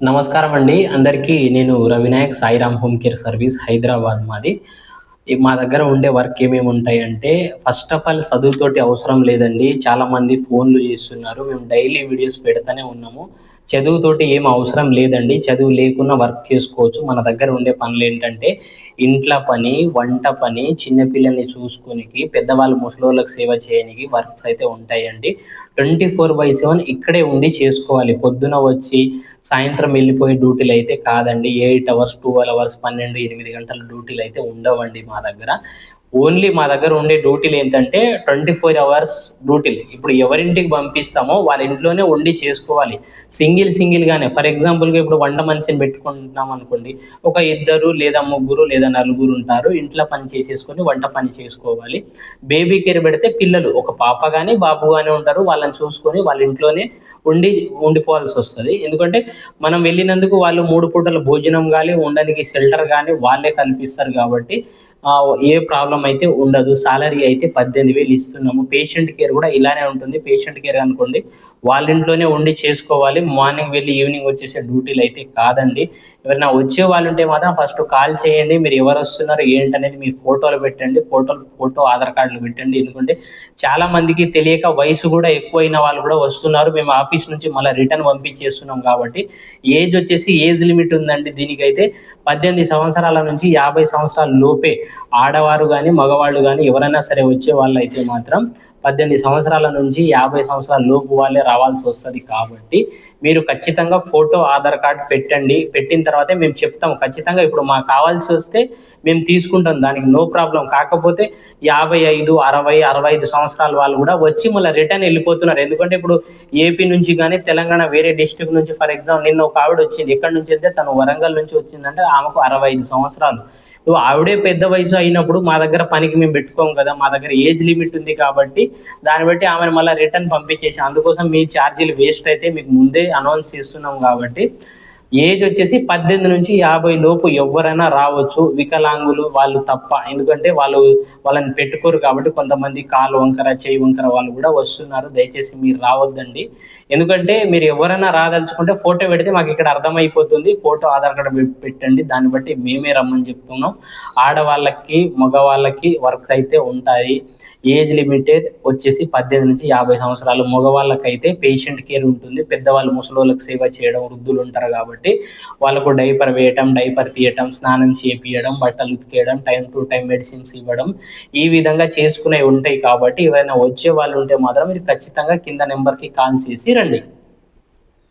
నమస్కారం అండి. అందరికీ నేను Ravinayak Sairam home care service Hyderabad మాది. మా దగ్గర ఉండే వర్క్ ఏమేమి ఉంటాయంటే, ఫస్ట్ ఆఫ్ ఆల్ చదువుతోటి అవసరం లేదండి. చాలామంది ఫోన్‌లు చేస్తున్నారు. మేము డైలీ వీడియోస్ పెడతానే ఉన్నాము. చదువుతోటి ఏం అవసరం లేదండి. చదువు లేకున్నా వర్క్ చేసుకోవచ్చు. మన దగ్గర ఉండే పనులేంటంటే, ఇంట్ల పని, వంట పని, చిన్న పిల్లల్ని చూసుకోనికి, పెద్దవాళ్ళు ముసలోళ్ళకి సేవ చేయనికి వర్క్స్ అయితే ఉంటాయండి. 24/7 ఇక్కడే ఉండి చేసుకోవాలి. పొద్దున వచ్చి సాయంత్రం వెళ్ళిపోయే డ్యూటీలయితే కాదండి. 8 అవర్స్, 12 అవర్స్, 12, 8 గంటల డ్యూటీలయితే ఉండవండి మా దగ్గర. ఓన్లీ మా దగ్గర ఉండే డ్యూటీలేంటంటే 24 అవర్స్ డ్యూటీలు. ఇప్పుడు ఎవరింటికి పంపిస్తామో వాళ్ళ ఇంట్లోనే వండి చేసుకోవాలి. సింగిల్‌గానే ఫర్ ఎగ్జాంపుల్‌గా ఇప్పుడు వంట మనిషిని పెట్టుకుంటున్నామనుకోండి. ఒక ఇద్దరు లేదా ముగ్గురు లేదా నలుగురుంటారు. ఇంట్లో పని చేసేసుకొని వంట పని చేసుకోవాలి. బేబీ కేర్ పెడితే పిల్లలు ఒక పాప గాని, బాబు గాని ఉంటారు. వాళ్ళని చూసుకొని వాళ్ళ ఇంట్లోనే ఉండిపోవాల్సొస్తది. ఎందుకంటే మనం వెళ్ళినందుకు వాళ్ళు 3 పూటల భోజనం గాని, ఉండడానికి షెల్టర్ గాని వాళ్ళే కల్పిస్తారు గాబట్టి ఏ ప్రాబ్లమ్ అయితే ఉండదు. సాలరీ అయితే 18,000 ఇస్తున్నాము. పేషెంట్ కేర్ గూడా ఇలానే ఉంటుంది. పేషెంట్ కేర్ అనుకోండి వాళ్ళ ఇంట్లోనే ఉండి చేసుకోవాలి. మార్నింగ్ వెళ్లి ఈవినింగ్ వచ్చేసే డ్యూటీలయితే కాదండి. ఎవరైనా వచ్చే వాళ్ళుంటే మాత్రం ఫస్ట్ కాల్ చేయండి. మీరు ఎవరొస్తున్నారు, ఏంటనేది మీ ఫోటోలు పెట్టండి. ఫోటో, ఆధార్ కార్డులు పెట్టండి. ఎందుకంటే చాలా మందికి తెలియక వయసు గూడా ఎక్కువైన వాళ్ళు గూడా వస్తున్నారు. మేము ఆఫీస్ నుంచి మళ్ళా రిటర్న్ పంపించేస్తున్నాం కాబట్టి ఏజ్ వచ్చేసి ఏజ్ లిమిట్ ఉందండి దీనికైతే. 18 సంవత్సరాల నుంచి 50 సంవత్సరాల లోపే ఆడవారు గాని, మగవాళ్ళు గాని ఎవరైనా సరే వచ్చేవాళ్ళైతే మాత్రం 18 సంవత్సరాల నుంచి 50 సంవత్సరాల లోపు వాళ్ళే రావాల్సొస్తది కాబట్టి, మీరు ఖచ్చితంగా ఫోటో, ఆధార్ కార్డ్ పెట్టండి. పెట్టిన తర్వాతే మేము చెప్తాం. ఖచ్చితంగా ఇప్పుడు మాకు కావాల్సొస్తే మేము తీసుకుంటాం. దానికి నో ప్రాబ్లమ్. కాకపోతే 55, 60, 65 సంవత్సరాల వాళ్ళు గూడా వచ్చి మళ్ళా రిటర్న్ ఎళ్ళిపోతున్నారు. ఎందుకంటే ఇప్పుడు ఏపీ నుంచి గాని, తెలంగాణ వేరే డిస్ట్రిక్ట్ నుంచి ఫర్ ఎగ్జాంపుల్ నిన్న ఒక ఆవిడొచ్చింది. ఎక్కడి నుంచంటే తను వరంగల్ నుంచి వచ్చిందంటే ఆమెకు 65 సంవత్సరాలు. ఆవిడే పెద్ద వయసు అయినప్పుడు మా దగ్గర పనికి మేము పెట్టుకోము కదా! మా దగ్గర ఏజ్ లిమిట్ ఉంది కాబట్టి దాన్ని బట్టి ఆమెను మళ్ళా రిటర్న్ పంపించేసాం. అందుకోసం మీ ఛార్జీలు వేస్ట్ అయితే మీకు ముందే అనౌన్స్ చేస్తున్నాం కాబట్టి ఏజ్ వచ్చేసి 18-50 లోపు ఎవ్వరైనా రావచ్చు. వికలాంగులు వాళ్ళు తప్ప. ఎందుకంటే వాళ్ళని పెట్టుకోరు కాబట్టి కొంతమంది కాలు వంకర, చెయ్యి వంకర వాళ్ళు గూడా వస్తున్నారు. దయచేసి మీరు రావద్దండి. ఎందుకంటే మీరు ఎవరైనా రాదలుచుకుంటే ఫోటో పెడితే మాకిక్కడ అర్థమైపోతుంది. ఫోటో, ఆధార్ కార్డ్ పెట్టండి. దాన్ని బట్టి మేమే రమ్మని చెప్తున్నాం. ఆడవాళ్ళకి, మగవాళ్ళకి వర్క్ అయితే ఉంటాయి. ఏజ్ లిమిటెడ్ వచ్చేసి 18-50 సంవత్సరాలు. మగవాళ్ళకైతే పేషెంట్ కేర్ ఉంటుంది. పెద్దవాళ్ళు ముసలోళ్ళకి సేవ చేయడం, వృద్ధులుంటారు కాబట్టి వాళ్ళకు డైపర్ వేయటం, డైపర్ తీయటం, స్నానం చేపియడం, బట్టలు ఉతికేయడం, టైమ్ టు టైమ్ మెడిసిన్స్ ఇవ్వడం, ఈ విధంగా చేసుకునేవి ఉంటాయి కాబట్టి ఎవరైనా వచ్చే వాళ్ళు ఉంటే మాత్రం మీరు ఖచ్చితంగా కింద నెంబర్‌కి కాల్ చేసి రండి.